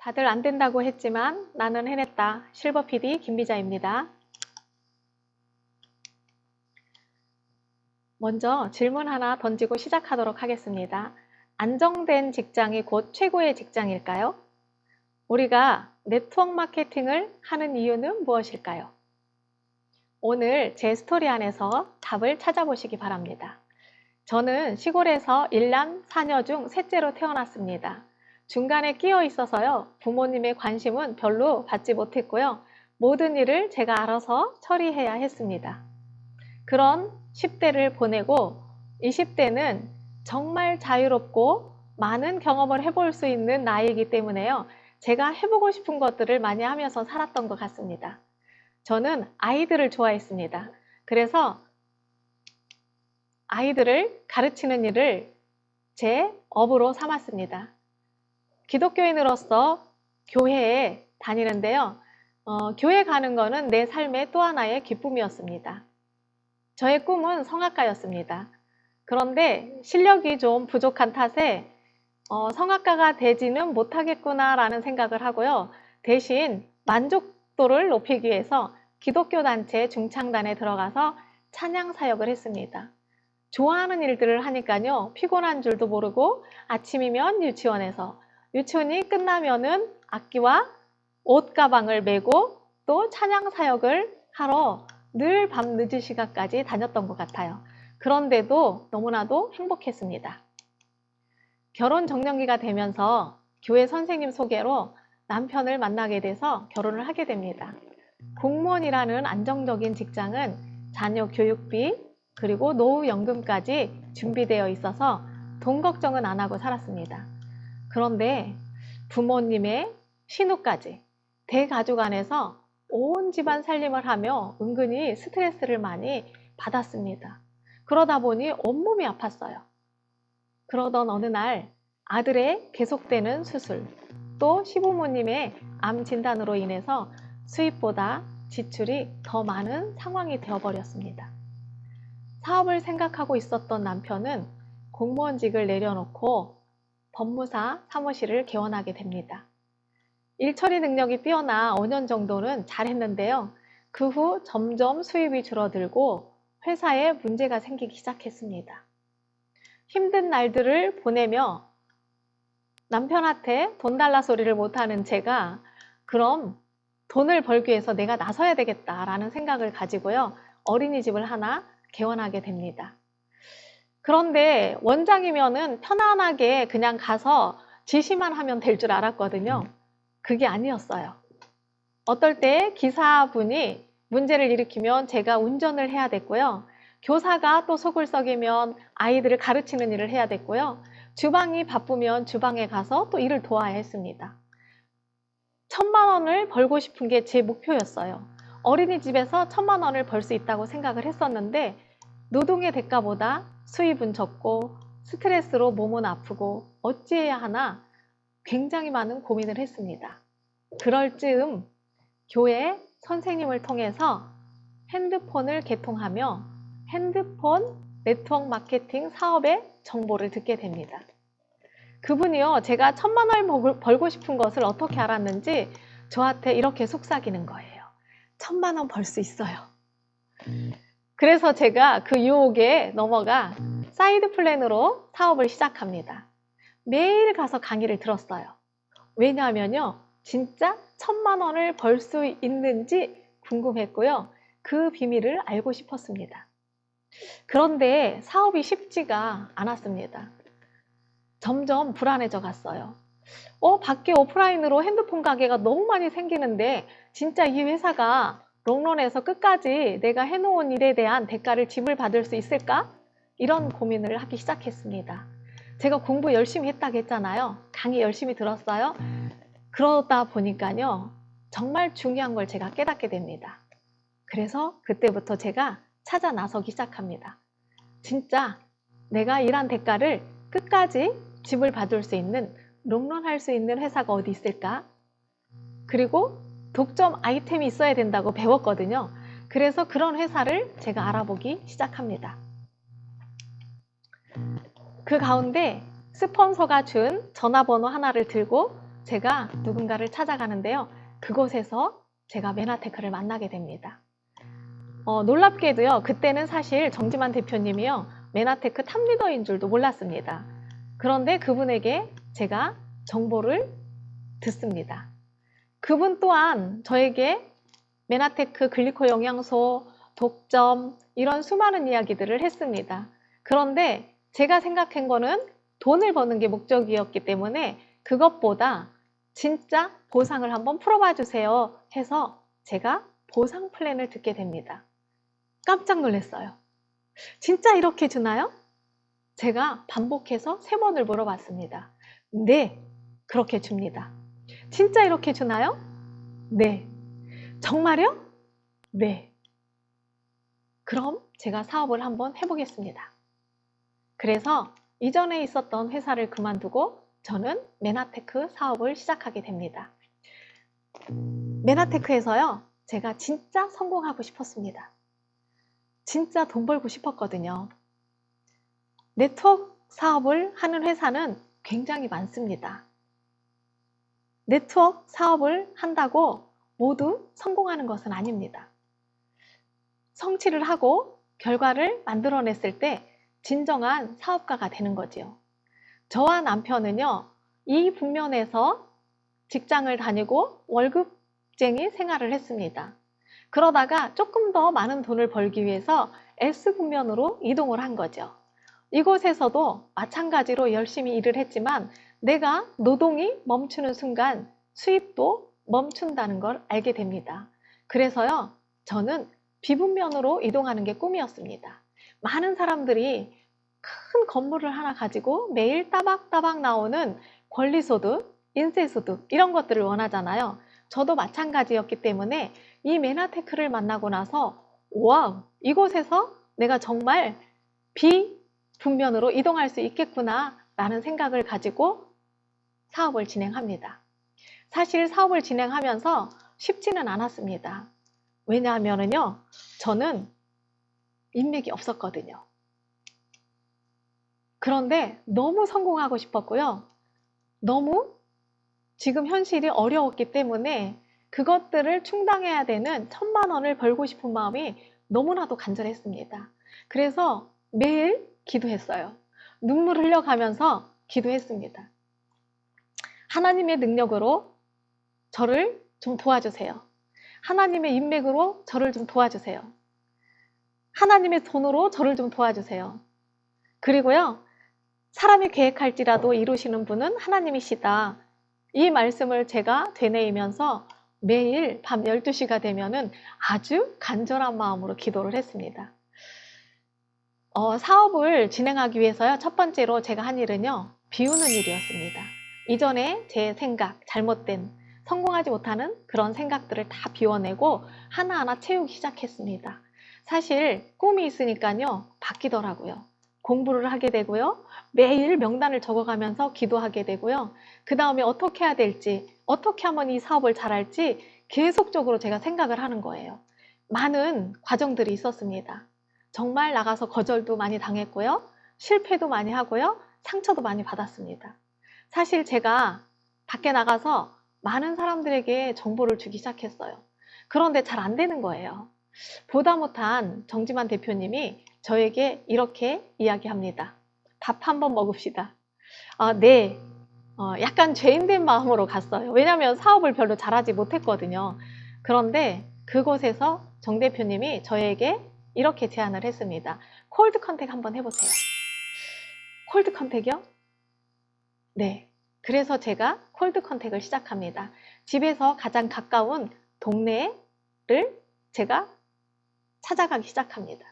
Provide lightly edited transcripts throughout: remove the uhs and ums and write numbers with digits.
다들 안 된다고 했지만 나는 해냈다. 실버 PD 김비자입니다. 먼저 질문 하나 던지고 시작하도록 하겠습니다. 안정된 직장이 곧 최고의 직장일까요? 우리가 네트워크 마케팅을 하는 이유는 무엇일까요? 오늘 제 스토리 안에서 답을 찾아보시기 바랍니다. 저는 시골에서 1남 4녀 중 셋째로 태어났습니다. 중간에 끼어 있어서요, 부모님의 관심은 별로 받지 못했고요. 모든 일을 제가 알아서 처리해야 했습니다. 그런 10대를 보내고 20대는 정말 자유롭고 많은 경험을 해볼 수 있는 나이이기 때문에요. 제가 해보고 싶은 것들을 많이 하면서 살았던 것 같습니다. 저는 아이들을 좋아했습니다. 그래서 아이들을 가르치는 일을 제 업으로 삼았습니다. 기독교인으로서 교회에 다니는데요. 교회 가는 거는 내 삶의 또 하나의 기쁨이었습니다. 저의 꿈은 성악가였습니다. 그런데 실력이 좀 부족한 탓에 성악가가 되지는 못하겠구나라는 생각을 하고요. 대신 만족도를 높이기 위해서 기독교 단체 중창단에 들어가서 찬양 사역을 했습니다. 좋아하는 일들을 하니까요. 피곤한 줄도 모르고 아침이면 유치원에서, 유치원이 끝나면은 악기와 옷 가방을 메고 또 찬양 사역을 하러 늘 밤 늦은 시간까지 다녔던 것 같아요. 그런데도 너무나도 행복했습니다. 결혼 정년기가 되면서 교회 선생님 소개로 남편을 만나게 돼서 결혼을 하게 됩니다. 공무원이라는 안정적인 직장은 자녀 교육비 그리고 노후연금까지 준비되어 있어서 돈 걱정은 안 하고 살았습니다. 그런데 부모님의 신우까지 대가족 안에서 온 집안 살림을 하며 은근히 스트레스를 많이 받았습니다. 그러다 보니 온몸이 아팠어요. 그러던 어느 날 아들의 계속되는 수술, 또 시부모님의 암 진단으로 인해서 수입보다 지출이 더 많은 상황이 되어버렸습니다. 사업을 생각하고 있었던 남편은 공무원직을 내려놓고 법무사 사무실을 개원하게 됩니다. 일처리 능력이 뛰어나 5년 정도는 잘했는데요. 그 후 점점 수입이 줄어들고 회사에 문제가 생기기 시작했습니다. 힘든 날들을 보내며 남편한테 돈 달라 소리를 못하는 제가 그럼 돈을 벌기 위해서 내가 나서야 되겠다라는 생각을 가지고요. 어린이집을 하나 개원하게 됩니다. 그런데 원장이면은 편안하게 그냥 가서 지시만 하면 될 줄 알았거든요. 그게 아니었어요. 어떨 때 기사분이 문제를 일으키면 제가 운전을 해야 됐고요. 교사가 또 속을 썩이면 아이들을 가르치는 일을 해야 됐고요. 주방이 바쁘면 주방에 가서 또 일을 도와야 했습니다. 1,000만 원을 벌고 싶은 게 제 목표였어요. 어린이집에서 1,000만 원을 벌 수 있다고 생각을 했었는데 노동의 대가보다 수입은 적고 스트레스로 몸은 아프고 어찌해야 하나 굉장히 많은 고민을 했습니다. 그럴 즈음 교회 선생님을 통해서 핸드폰을 개통하며 핸드폰 네트워크 마케팅 사업의 정보를 듣게 됩니다. 그분이요, 제가 1,000만 원을 벌고 싶은 것을 어떻게 알았는지 저한테 이렇게 속삭이는 거예요. 1,000만 원 벌 수 있어요. 그래서 제가 그 유혹에 넘어가 사이드 플랜으로 사업을 시작합니다. 매일 가서 강의를 들었어요. 왜냐하면요, 진짜 1,000만 원을 벌 수 있는지 궁금했고요. 그 비밀을 알고 싶었습니다. 그런데 사업이 쉽지가 않았습니다. 점점 불안해져 갔어요. 밖에 오프라인으로 핸드폰 가게가 너무 많이 생기는데 진짜 이 회사가 롱런에서 끝까지 내가 해놓은 일에 대한 대가를 지불받을 수 있을까? 이런 고민을 하기 시작했습니다. 제가 공부 열심히 했다고 했잖아요. 강의 열심히 들었어요. 그러다 보니까요, 정말 중요한 걸 제가 깨닫게 됩니다. 그래서 그때부터 제가 찾아 나서기 시작합니다. 진짜 내가 일한 대가를 끝까지 지불받을 수 있는, 롱런할 수 있는 회사가 어디 있을까? 그리고 독점 아이템이 있어야 된다고 배웠거든요. 그래서 그런 회사를 제가 알아보기 시작합니다. 그 가운데 스폰서가 준 전화번호 하나를 들고 제가 누군가를 찾아가는데요. 그곳에서 제가 메나테크를 만나게 됩니다. 놀랍게도요. 그때는 사실 정지만 대표님이요. 메나테크 탑리더인 줄도 몰랐습니다. 그런데 그분에게 제가 정보를 듣습니다. 그분 또한 저에게 메나테크 글리코 영양소, 독점 이런 수많은 이야기들을 했습니다. 그런데 제가 생각한 거는 돈을 버는 게 목적이었기 때문에 그것보다 진짜 보상을 한번 풀어봐 주세요 해서 제가 보상 플랜을 듣게 됩니다. 깜짝 놀랐어요. 진짜 이렇게 주나요? 제가 반복해서 3번을 물어봤습니다. 네, 그렇게 줍니다. 진짜 이렇게 주나요? 네. 정말요? 네. 그럼 제가 사업을 한번 해보겠습니다. 그래서 이전에 있었던 회사를 그만두고 저는 메나테크 사업을 시작하게 됩니다. 메나테크에서요, 제가 진짜 성공하고 싶었습니다. 진짜 돈 벌고 싶었거든요. 네트워크 사업을 하는 회사는 굉장히 많습니다. 네트워크 사업을 한다고 모두 성공하는 것은 아닙니다. 성취를 하고 결과를 만들어냈을 때 진정한 사업가가 되는 거지요. 저와 남편은요, 이 국면에서 직장을 다니고 월급쟁이 생활을 했습니다. 그러다가 조금 더 많은 돈을 벌기 위해서 S국면으로 이동을 한 거죠. 이곳에서도 마찬가지로 열심히 일을 했지만 내가 노동이 멈추는 순간 수입도 멈춘다는 걸 알게 됩니다. 그래서요, 저는 B분면으로 이동하는 게 꿈이었습니다. 많은 사람들이 큰 건물을 하나 가지고 매일 따박따박 나오는 권리소득, 인세소득 이런 것들을 원하잖아요. 저도 마찬가지였기 때문에 이 메나테크를 만나고 나서 와우, 이곳에서 내가 정말 B분면으로 이동할 수 있겠구나 라는 생각을 가지고 사업을 진행합니다. 사실 사업을 진행하면서 쉽지는 않았습니다. 왜냐하면요, 저는 인맥이 없었거든요. 그런데 너무 성공하고 싶었고요. 너무 지금 현실이 어려웠기 때문에 그것들을 충당해야 되는 1,000만 원을 벌고 싶은 마음이 너무나도 간절했습니다. 그래서 매일 기도했어요. 눈물 흘려가면서 기도했습니다. 하나님의 능력으로 저를 좀 도와주세요. 하나님의 인맥으로 저를 좀 도와주세요. 하나님의 돈으로 저를 좀 도와주세요. 그리고요, 사람이 계획할지라도 이루시는 분은 하나님이시다. 이 말씀을 제가 되뇌이면서 매일 밤 12시가 되면은 아주 간절한 마음으로 기도를 했습니다. 사업을 진행하기 위해서요, 첫 번째로 제가 한 일은요, 비우는 일이었습니다. 이전에 제 생각, 잘못된, 성공하지 못하는 그런 생각들을 다 비워내고 하나하나 채우기 시작했습니다. 사실 꿈이 있으니까요, 바뀌더라고요. 공부를 하게 되고요, 매일 명단을 적어가면서 기도하게 되고요, 그 다음에 어떻게 해야 될지, 어떻게 하면 이 사업을 잘할지 계속적으로 제가 생각을 하는 거예요. 많은 과정들이 있었습니다. 정말 나가서 거절도 많이 당했고요, 실패도 많이 하고요, 상처도 많이 받았습니다. 사실 제가 밖에 나가서 많은 사람들에게 정보를 주기 시작했어요. 그런데 잘 안 되는 거예요. 보다 못한 정지만 대표님이 저에게 이렇게 이야기합니다. 밥 한번 먹읍시다. 네. 약간 죄인된 마음으로 갔어요. 왜냐하면 사업을 별로 잘하지 못했거든요. 그런데 그곳에서 정 대표님이 저에게 이렇게 제안을 했습니다. 콜드 컨택 한번 해보세요. 콜드 컨택이요? 네. 그래서 제가 콜드 컨택을 시작합니다. 집에서 가장 가까운 동네를 제가 찾아가기 시작합니다.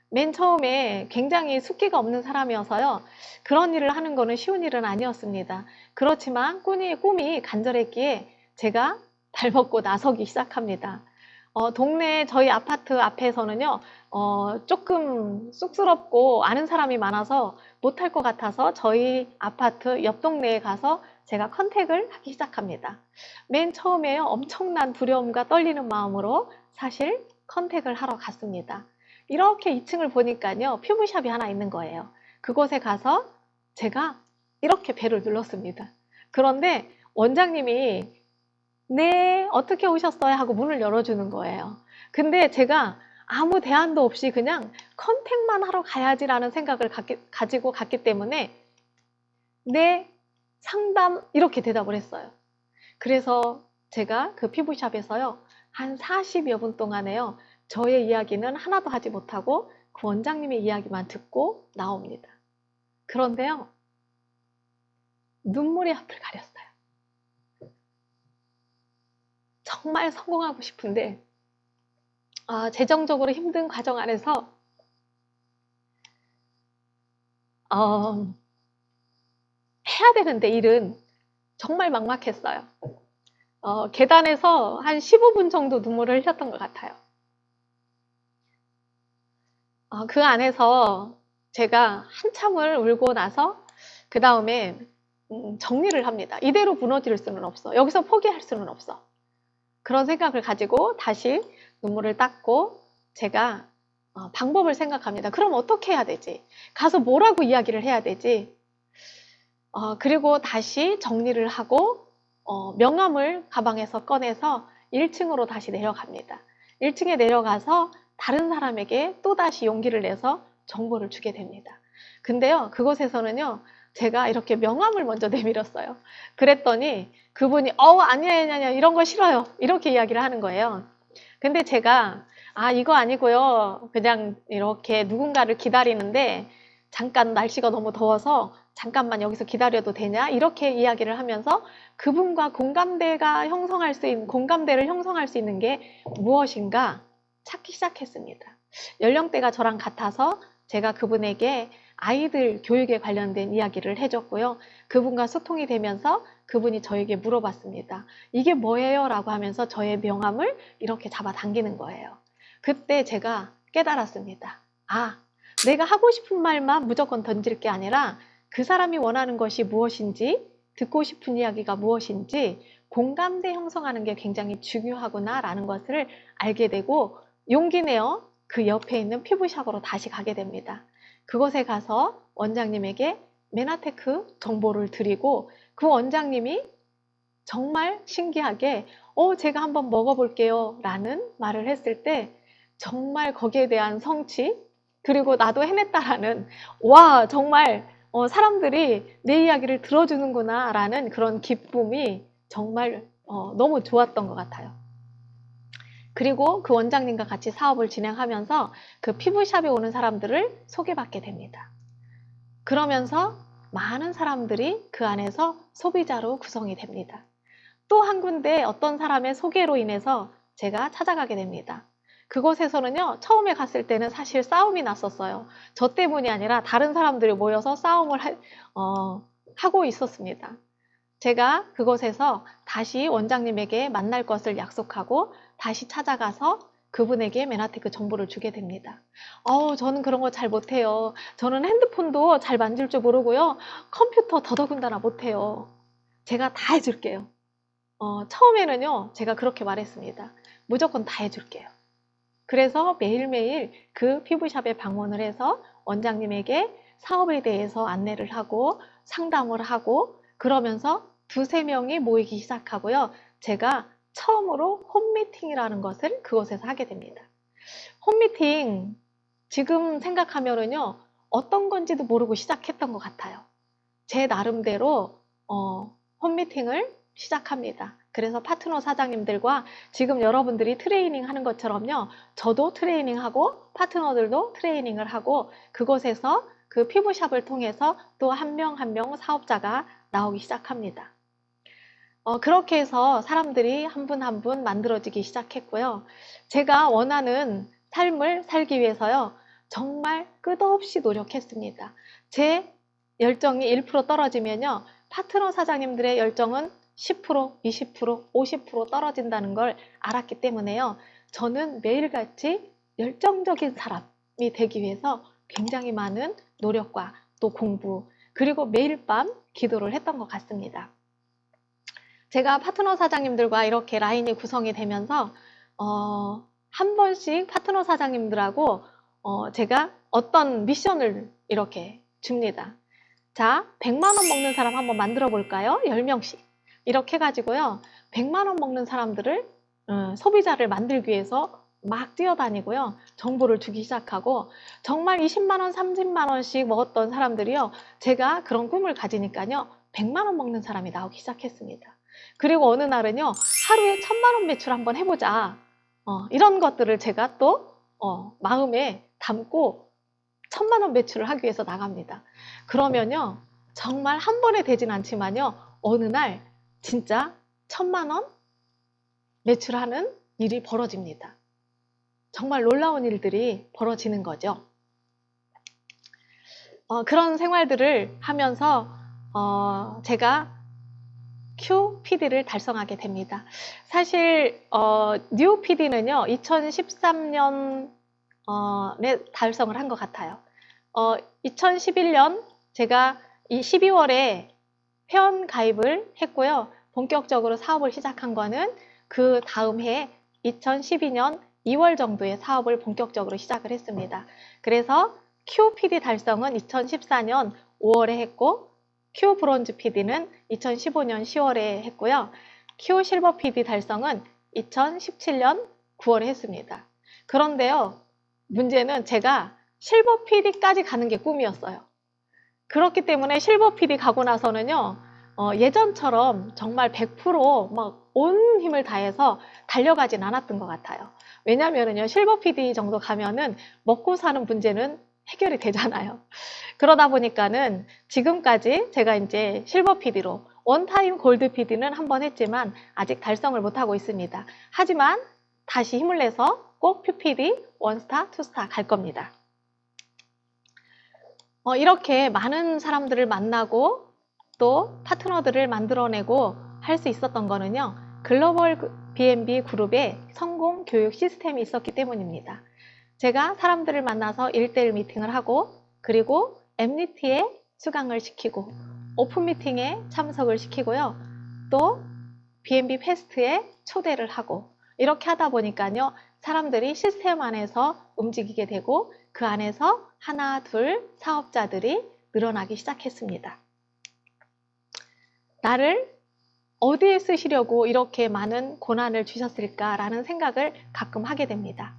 맨 처음에 굉장히 숫기가 없는 사람이어서요, 그런 일을 하는 거는 쉬운 일은 아니었습니다. 그렇지만 꿈이 간절했기에 제가 발벗고 나서기 시작합니다. 동네 저희 아파트 앞에서는요, 조금 쑥스럽고 아는 사람이 많아서 못할 것 같아서 저희 아파트 옆 동네에 가서 제가 컨택을 하기 시작합니다. 맨 처음에요, 엄청난 두려움과 떨리는 마음으로 사실 컨택을 하러 갔습니다. 이렇게 2층을 보니까요, 퓨브샵이 하나 있는 거예요. 그곳에 가서 제가 이렇게 벨을 눌렀습니다. 그런데 원장님이 네, 어떻게 오셨어요? 하고 문을 열어주는 거예요. 근데 제가 아무 대안도 없이 그냥 컨택만 하러 가야지라는 생각을 가지고 갔기 때문에 네, 상담 이렇게 대답을 했어요. 그래서 제가 그 피부샵에서요, 한 40여 분 동안에요, 저의 이야기는 하나도 하지 못하고 그 원장님의 이야기만 듣고 나옵니다. 그런데요, 눈물이 앞을 가렸어요. 정말 성공하고 싶은데 재정적으로 힘든 과정 안에서 해야 되는데 일은 정말 막막했어요. 계단에서 한 15분 정도 눈물을 흘렸던 것 같아요. 그 안에서 제가 한참을 울고 나서 그 다음에 정리를 합니다. 이대로 무너질 수는 없어. 여기서 포기할 수는 없어. 그런 생각을 가지고 다시 눈물을 닦고 제가 방법을 생각합니다. 그럼 어떻게 해야 되지? 가서 뭐라고 이야기를 해야 되지? 그리고 다시 정리를 하고 명함을 가방에서 꺼내서 1층으로 다시 내려갑니다. 1층에 내려가서 다른 사람에게 또다시 용기를 내서 정보를 주게 됩니다. 근데요, 그곳에서는요, 제가 이렇게 명함을 먼저 내밀었어요. 그랬더니 그분이 아니야 이런 거 싫어요, 이렇게 이야기를 하는 거예요. 근데 제가 이거 아니고요, 그냥 이렇게 누군가를 기다리는데 잠깐 날씨가 너무 더워서 잠깐만 여기서 기다려도 되냐, 이렇게 이야기를 하면서 그분과 공감대를 형성할 수 있는 게 무엇인가 찾기 시작했습니다. 연령대가 저랑 같아서 제가 그분에게 아이들 교육에 관련된 이야기를 해줬고요. 그분과 소통이 되면서 그분이 저에게 물어봤습니다. 이게 뭐예요? 라고 하면서 저의 명함을 이렇게 잡아당기는 거예요. 그때 제가 깨달았습니다. 내가 하고 싶은 말만 무조건 던질 게 아니라 그 사람이 원하는 것이 무엇인지, 듣고 싶은 이야기가 무엇인지 공감대 형성하는 게 굉장히 중요하구나 라는 것을 알게 되고 용기 내어 그 옆에 있는 피부샵으로 다시 가게 됩니다. 그곳에 가서 원장님에게 메나테크 정보를 드리고 그 원장님이 정말 신기하게 제가 한번 먹어볼게요 라는 말을 했을 때 정말 거기에 대한 성취, 그리고 나도 해냈다라는, 와, 정말 사람들이 내 이야기를 들어주는구나 라는 그런 기쁨이 정말 너무 좋았던 것 같아요. 그리고 그 원장님과 같이 사업을 진행하면서 그 피부샵에 오는 사람들을 소개받게 됩니다. 그러면서 많은 사람들이 그 안에서 소비자로 구성이 됩니다. 또 한 군데 어떤 사람의 소개로 인해서 제가 찾아가게 됩니다. 그곳에서는요, 처음에 갔을 때는 사실 싸움이 났었어요. 저 때문이 아니라 다른 사람들이 모여서 싸움을 하고 있었습니다. 제가 그곳에서 다시 원장님에게 만날 것을 약속하고 다시 찾아가서 그분에게 메나테크 정보를 주게 됩니다. 저는 그런 거 잘 못해요. 저는 핸드폰도 잘 만질 줄 모르고요. 컴퓨터 더더군다나 못해요. 제가 다 해줄게요. 처음에는요, 제가 그렇게 말했습니다. 무조건 다 해줄게요. 그래서 매일매일 그 피부샵에 방문을 해서 원장님에게 사업에 대해서 안내를 하고 상담을 하고 그러면서 두세 명이 모이기 시작하고요. 제가 처음으로 홈미팅이라는 것을 그곳에서 하게 됩니다. 홈미팅, 지금 생각하면은요, 어떤 건지도 모르고 시작했던 것 같아요. 제 나름대로 홈미팅을 시작합니다. 그래서 파트너 사장님들과 지금 여러분들이 트레이닝 하는 것처럼요, 저도 트레이닝하고 파트너들도 트레이닝을 하고 그곳에서 그 피부샵을 통해서 또 한 명 한 명 사업자가 나오기 시작합니다. 그렇게 해서 사람들이 한 분 한 분 만들어지기 시작했고요. 제가 원하는 삶을 살기 위해서요, 정말 끝없이 노력했습니다. 제 열정이 1% 떨어지면요, 파트너 사장님들의 열정은 10%, 20%, 50% 떨어진다는 걸 알았기 때문에요. 저는 매일같이 열정적인 사람이 되기 위해서 굉장히 많은 노력과 또 공부, 그리고 매일 밤 기도를 했던 것 같습니다. 제가 파트너 사장님들과 이렇게 라인이 구성이 되면서 한 번씩 파트너 사장님들하고 제가 어떤 미션을 이렇게 줍니다. 자, 100만 원 먹는 사람 한번 만들어 볼까요? 10명씩. 이렇게 해가지고요. 100만 원 먹는 사람들을 소비자를 만들기 위해서 막 뛰어다니고요. 정보를 주기 시작하고 정말 20만 원, 30만 원씩 먹었던 사람들이요. 제가 그런 꿈을 가지니까요. 100만 원 먹는 사람이 나오기 시작했습니다. 그리고 어느 날은요. 하루에 1000만 원 매출 한번 해보자. 이런 것들을 제가 또 마음에 담고 1000만 원 매출을 하기 위해서 나갑니다. 그러면요. 정말 한 번에 되진 않지만요. 어느 날 진짜 1000만 원 매출하는 일이 벌어집니다. 정말 놀라운 일들이 벌어지는 거죠. 그런 생활들을 하면서 제가 QPD를 달성하게 됩니다. 사실 뉴 PD는요 2013년에 달성을 한 것 같아요. 2011년 제가 이 12월에 회원 가입을 했고요. 본격적으로 사업을 시작한 거는 그 다음 해 2012년 2월 정도에 사업을 본격적으로 시작을 했습니다. 그래서 QPD 달성은 2014년 5월에 했고 Q 브론즈 PD는 2015년 10월에 했고요. Q 실버 PD 달성은 2017년 9월에 했습니다. 그런데요, 문제는 제가 실버 PD까지 가는 게 꿈이었어요. 그렇기 때문에 실버 PD 가고 나서는요, 예전처럼 정말 100% 막 온 힘을 다해서 달려가진 않았던 것 같아요. 왜냐면은요, 실버 PD 정도 가면은 먹고 사는 문제는 해결이 되잖아요. 그러다 보니까는 지금까지 제가 이제 실버 PD로 원타임 골드 PD는 한번 했지만 아직 달성을 못하고 있습니다. 하지만 다시 힘을 내서 꼭 PPD 원스타, 투스타 갈 겁니다. 이렇게 많은 사람들을 만나고 또 파트너들을 만들어내고 할 수 있었던 거는요. 글로벌 B&B 그룹의 성공 교육 시스템이 있었기 때문입니다. 제가 사람들을 만나서 1대1 미팅을 하고 그리고 엠니티에 수강을 시키고 오픈 미팅에 참석을 시키고요. 또 B&B 페스트에 초대를 하고 이렇게 하다 보니까요. 사람들이 시스템 안에서 움직이게 되고 그 안에서 하나, 둘 사업자들이 늘어나기 시작했습니다. 나를 어디에 쓰시려고 이렇게 많은 고난을 주셨을까라는 생각을 가끔 하게 됩니다.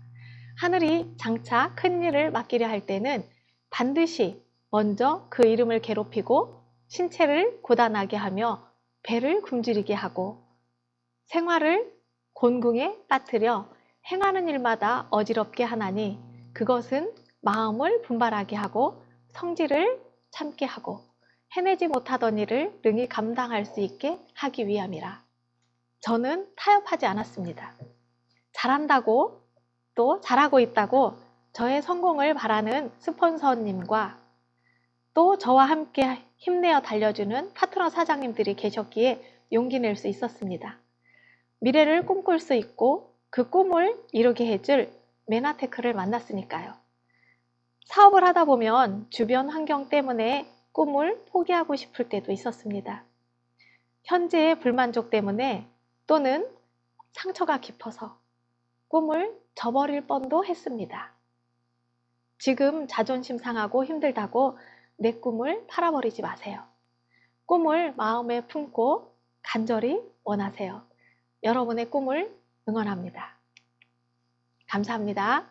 하늘이 장차 큰 일을 맡기려 할 때는 반드시 먼저 그 이름을 괴롭히고 신체를 고단하게 하며 배를 굶주리게 하고 생활을 곤궁에 빠뜨려 행하는 일마다 어지럽게 하나니 그것은 마음을 분발하게 하고 성질을 참게 하고 해내지 못하던 일을 능히 감당할 수 있게 하기 위함이라. 저는 타협하지 않았습니다. 잘한다고 또 잘하고 있다고 저의 성공을 바라는 스폰서님과 또 저와 함께 힘내어 달려주는 파트너 사장님들이 계셨기에 용기 낼 수 있었습니다. 미래를 꿈꿀 수 있고 그 꿈을 이루게 해줄 메나테크를 만났으니까요. 사업을 하다 보면 주변 환경 때문에 꿈을 포기하고 싶을 때도 있었습니다. 현재의 불만족 때문에 또는 상처가 깊어서 꿈을 저버릴 뻔도 했습니다. 지금 자존심 상하고 힘들다고 내 꿈을 팔아버리지 마세요. 꿈을 마음에 품고 간절히 원하세요. 여러분의 꿈을 응원합니다. 감사합니다.